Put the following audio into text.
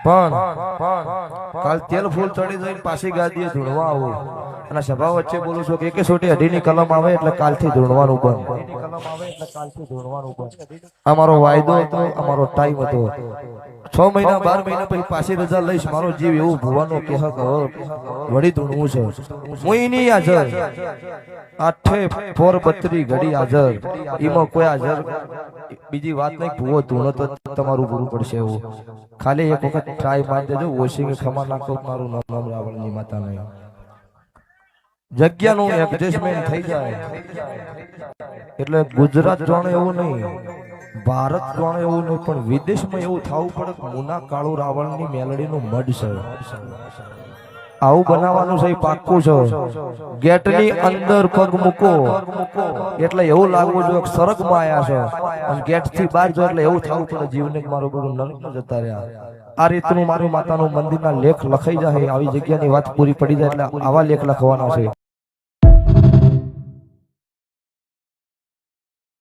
પણ કાલ તેલ ફૂલ ચડી જઈને પાછી ગાદીએ ધૂણવા આવું અને સભા વચ્ચે બોલું છું કે એકે સોટી અઢીની કલમ આવે એટલે કાલથી ધૂણવાનું બંધ. અમારો વાયદો હતો, અમારો ટાઈમ હતો. 6 મહિના 12 મહિના પછી પાછી રજા લઈશ. મારો જીવ એવું ભુવાનો કે વળી ધૂણવું છે. હું એની હાજર 8 4 32 ઘડી હાજર. એમાં કોઈ હાજર બીજી વાત નહીં. ભૂવો ધૂણો તો તમારું પૂરું પડશે. એવું ખાલી એક વખત ટ્રાય મારી દેજો. વોશિંગ ખમા નાખો મારું નામ રાવણની માતા નહીં. જગ્યાનું એડજસ્ટમેન્ટ થઈ જાય એટલે ગુજરાત જાણે એવું નહીં, ભારત જાણે એવું નહીં, પણ વિદેશમાં એવું થવું પડે કે મુના કાળુ રાવણની મેલડીનું મઢ છે. આવું બનાવવાનું છે. પાક્કું છે. ગેટની અંદર પગ મૂકો એટલે એવું લાગવું જોઈએ કે સ્વર્ગમાં આયા છે, અને ગેટ થી બહાર જો એટલે એવું થવું પડે જીવને મારું બધું નરકમાં જતા રહ્યા. આ રીતનું મારું માતાનું મંદિરના લેખ લખાઈ જાય. આવી જગ્યાની વાત પૂરી પડી જાય એટલે આવા લેખ લખવાના છે.